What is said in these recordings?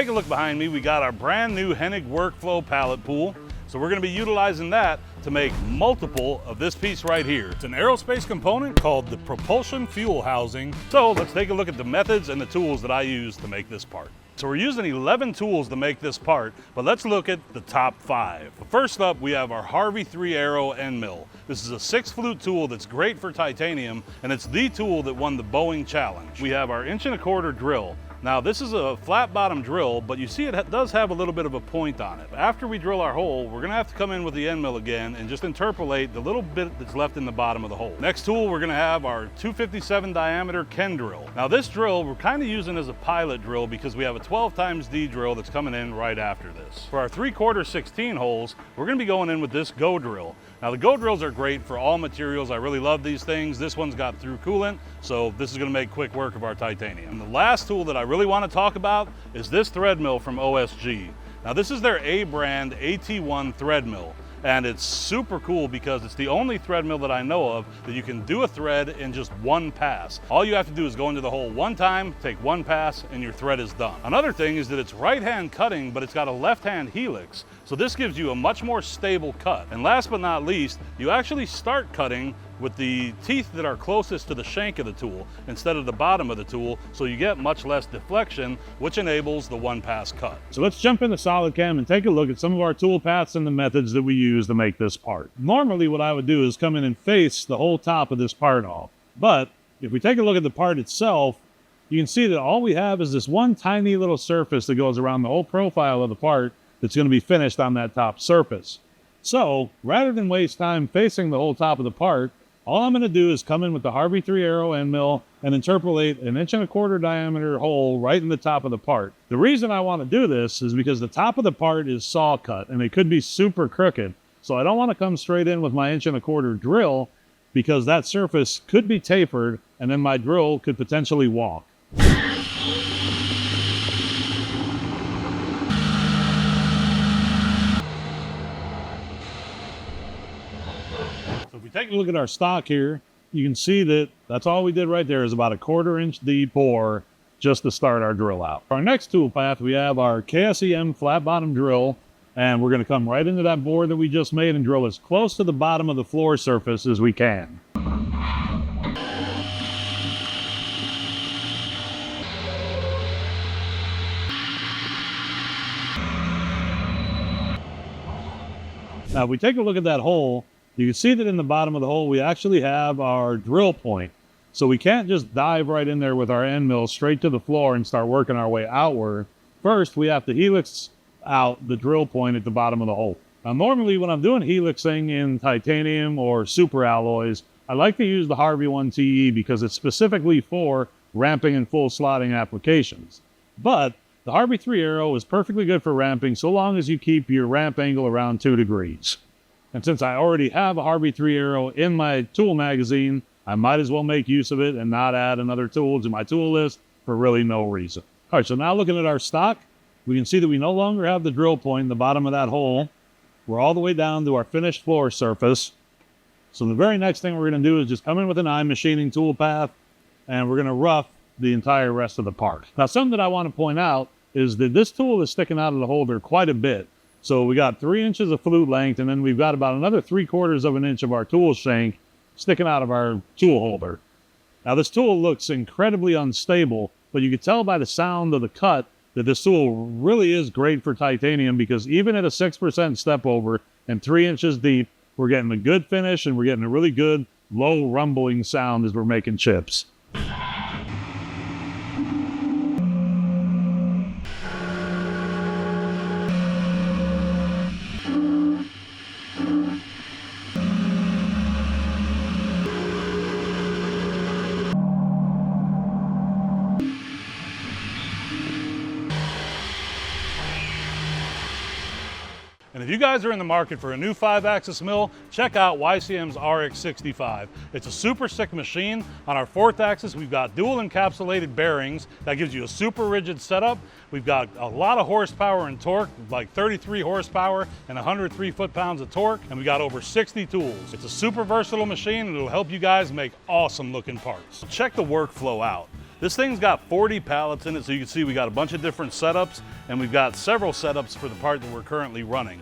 take a look behind me, we got our brand new Hennig Workflow pallet pool. So we're going to be utilizing that to make multiple of this piece right here. It's an aerospace component called the Propulsion fuel housing. So let's take a look at the methods and the tools that I use to make this part. So we're using 11 tools to make this part, but let's look at the top 5. First up, we have our Harvey 3 Arrow end mill. This is a 6-flute tool that's great for titanium, and it's the tool that won the Boeing challenge. We have our 1¼ drill. Now this is a flat bottom drill, but you see it does have a little bit of a point on it. After we drill our hole, we're gonna have to come in with the end mill again and just interpolate the little bit that's left in the bottom of the hole. Next tool, we're gonna have our 257 diameter Ken drill. Now this drill, we're kind of using as a pilot drill because we have a 12 times D drill that's coming in right after this. For our 3/4 16 holes, we're gonna be going in with this Go drill. Now the Go drills are great for all materials. I really love these things. This one's got through coolant, so this is gonna make quick work of our titanium. And the last tool that I really want to talk about is this thread mill from OSG. Now this is their A brand AT1 thread mill. And it's super cool because it's the only thread mill that I know of that you can do a thread in just one pass. All you have to do is go into the hole one time, take one pass, and your thread is done. Another thing is that it's right-hand cutting, but it's got a left-hand helix. So this gives you a much more stable cut. And last but not least, you actually start cutting with the teeth that are closest to the shank of the tool instead of the bottom of the tool, so you get much less deflection, which enables the one-pass cut. So let's jump into SolidCam and take a look at some of our tool paths and the methods that we use to make this part. Normally what I would do is come in and face the whole top of this part off. But if we take a look at the part itself, you can see that all we have is this one tiny little surface that goes around the whole profile of the part that's going to be finished on that top surface. So rather than waste time facing the whole top of the part, all I'm going to do is come in with the Harvey 3 Arrow end mill and interpolate an 1¼ diameter hole right in the top of the part. The reason I want to do this is because the top of the part is saw cut and it could be super crooked. So I don't want to come straight in with my 1¼ drill because that surface could be tapered and then my drill could potentially walk. Take a look at our stock here. You can see that that's all we did right there is about a 1/4 inch deep bore just to start our drill out. For our next tool path, we have our KSEM flat bottom drill, and we're going to come right into that bore that we just made and drill as close to the bottom of the floor surface as we can. Now, if we take a look at that hole, you can see that in the bottom of the hole, we actually have our drill point. So we can't just dive right in there with our end mill straight to the floor and start working our way outward. First, we have to helix out the drill point at the bottom of the hole. Now, normally when I'm doing helixing in titanium or super alloys, I like to use the Harvey 1 TE because it's specifically for ramping and full slotting applications. But the Harvey 3 Arrow is perfectly good for ramping so long as you keep your ramp angle around 2 degrees. And since I already have a Harvey 3 Arrow in my tool magazine, I might as well make use of it and not add another tool to my tool list for really no reason. All right, so now looking at our stock, we can see that we no longer have the drill point in the bottom of that hole. We're all the way down to our finished floor surface. So the very next thing we're going to do is just come in with an eye machining tool path, and we're going to rough the entire rest of the part. Now, something that I want to point out is that this tool is sticking out of the holder quite a bit. So we got 3 inches of flute length, and then we've got about another 3/4 of an inch of our tool shank sticking out of our tool holder. Now this tool looks incredibly unstable, but you can tell by the sound of the cut that this tool really is great for titanium because even at a 6% step over and 3 inches deep, we're getting a good finish and we're getting a really good low rumbling sound as we're making chips. And if you guys are in the market for a new 5-axis mill, check out YCM's RX65. It's a super sick machine. On our 4th axis, we've got dual encapsulated bearings. That gives you a super rigid setup. We've got a lot of horsepower and torque, like 33 horsepower and 103 foot-pounds of torque, and we got over 60 tools. It's a super versatile machine, and it'll help you guys make awesome looking parts. Check the workflow out. This thing's got 40 pallets in it, so you can see we got a bunch of different setups, and we've got several setups for the part that we're currently running.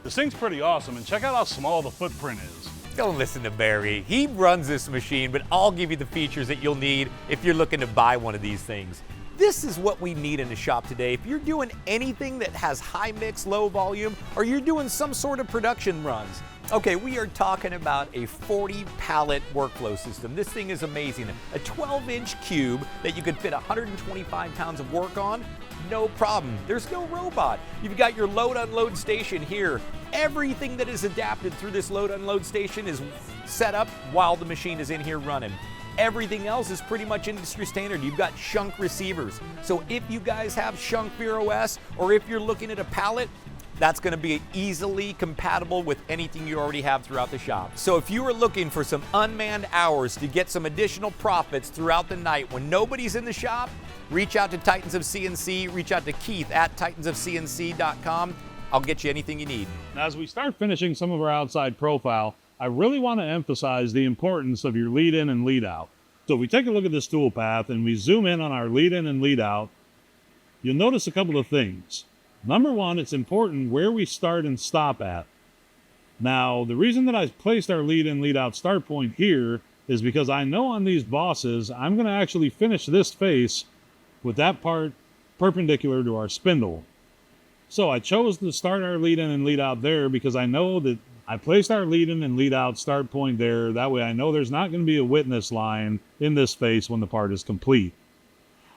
This thing's pretty awesome, and check out how small the footprint is. Don't listen to Barry. He runs this machine, but I'll give you the features that you'll need if you're looking to buy one of these things. This is what we need in the shop today. If you're doing anything that has high mix, low volume, or you're doing some sort of production runs. Okay, we are talking about a 40 pallet workflow system. This thing is amazing. A 12-inch cube that you could fit 125 pounds of work on, no problem. There's no robot. You've got your load unload station here. Everything that is adapted through this load unload station is set up while the machine is in here running. Everything else is pretty much industry standard. You've got shunt receivers. So if you guys have shunt Fear OS, or if you're looking at a pallet, that's going to be easily compatible with anything you already have throughout the shop. So if you are looking for some unmanned hours to get some additional profits throughout the night when nobody's in the shop, reach out to Titans of CNC, reach out to Keith at titansofcnc.com. I'll get you anything you need. Now, as we start finishing some of our outside profile, I really want to emphasize the importance of your lead in and lead out. So if we take a look at this tool path and we zoom in on our lead in and lead out, you'll notice a couple of things. Number one, it's important where we start and stop at. Now, the reason that I placed our lead in, lead out start point here is because I know on these bosses, I'm going to actually finish this face with that part perpendicular to our spindle. So I chose to start our lead in and lead out there because I know that I placed our lead in and lead out start point there. That way I know there's not going to be a witness line in this face when the part is complete.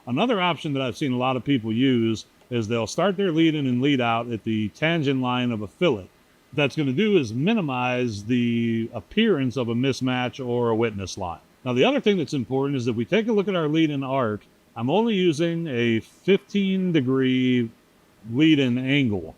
Another option that I've seen a lot of people use is they'll start their lead in and lead out at the tangent line of a fillet. What that's going to do is minimize the appearance of a mismatch or a witness line. Now, the other thing that's important is that we take a look at our lead in arc. I'm only using a 15-degree lead in angle.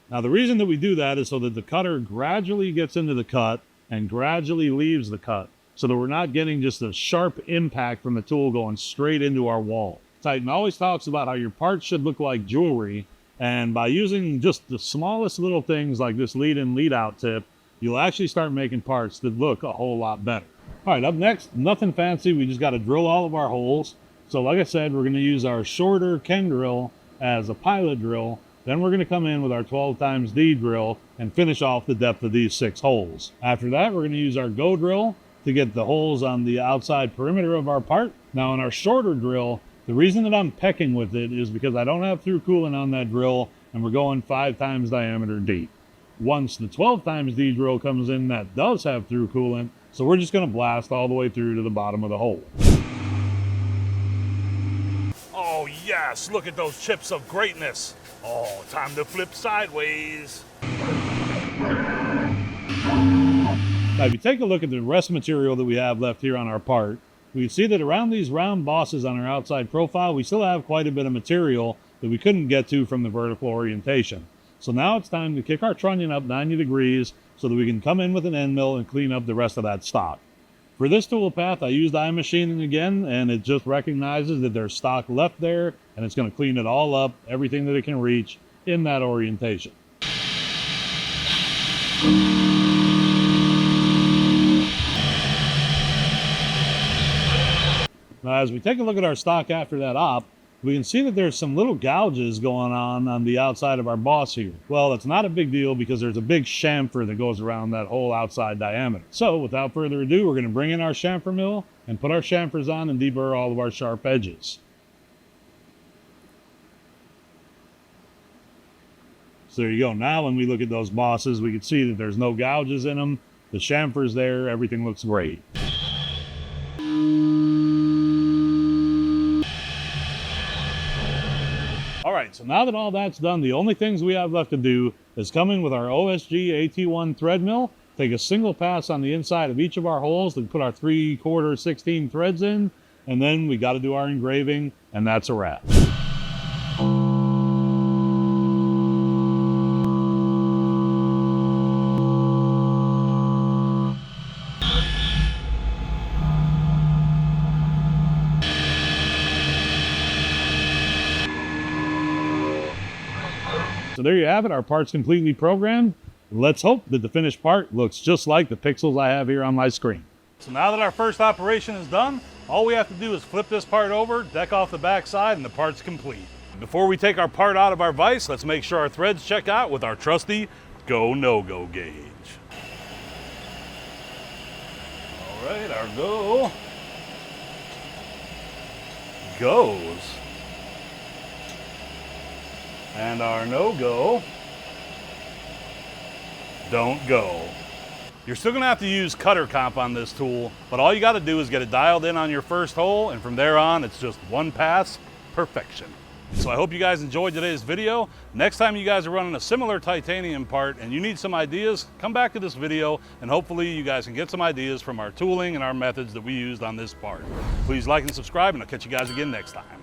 Now, the reason that we do that is so that the cutter gradually gets into the cut and gradually leaves the cut, so that we're not getting just a sharp impact from the tool going straight into our wall. Titan always talks about how your parts should look like jewelry, and by using just the smallest little things like this lead in, lead out tip, you'll actually start making parts that look a whole lot better. All right, up next, nothing fancy. We just got to drill all of our holes. So like I said, we're going to use our shorter Ken drill as a pilot drill. Then we're going to come in with our 12x D drill and finish off the depth of these 6 holes. After that, we're going to use our Go drill to get the holes on the outside perimeter of our part. Now, in our shorter drill, the reason that I'm pecking with it is because I don't have through coolant on that drill, and we're going 5 times diameter deep. Once the 12x D drill comes in, that does have through coolant, so we're just going to blast all the way through to the bottom of the hole. Oh yes, look at those chips of greatness. Oh, time to flip sideways. Now, if you take a look at the rest material that we have left here on our part, we can see that around these round bosses on our outside profile, we still have quite a bit of material that we couldn't get to from the vertical orientation. So now it's time to kick our trunnion up 90 degrees so that we can come in with an end mill and clean up the rest of that stock. For this tool path, I used eye machining again, and it just recognizes that there's stock left there, and it's going to clean it all up, everything that it can reach in that orientation. Now, as we take a look at our stock after that op, we can see that there's some little gouges going on the outside of our boss here. Well, it's not a big deal because there's a big chamfer that goes around that whole outside diameter. So without further ado, we're going to bring in our chamfer mill and put our chamfers on and deburr all of our sharp edges. So there you go. Now when we look at those bosses, we can see that there's no gouges in them. The chamfer's there. Everything looks great. All right, so now that all that's done, the only things we have left to do is come in with our OSG AT1 thread mill, take a single pass on the inside of each of our holes to put our 3/4 16 threads in, and then we got to do our engraving, and that's a wrap. So there you have it, our part's completely programmed. Let's hope that the finished part looks just like the pixels I have here on my screen. So now that our first operation is done, All we have to do is flip this part over, deck off the back side, and the part's complete. Before we take our part out of our vise, let's make sure our threads check out with our trusty go, no-go gauge. All right, our go goes. And our no-go don't go. You're still gonna have to use cutter comp on this tool, but all you gotta do is get it dialed in on your first hole, and from there on, it's just one pass, perfection. So I hope you guys enjoyed today's video. Next time you guys are running a similar titanium part and you need some ideas, come back to this video and hopefully you guys can get some ideas from our tooling and our methods that we used on this part. Please like and subscribe, and I'll catch you guys again next time.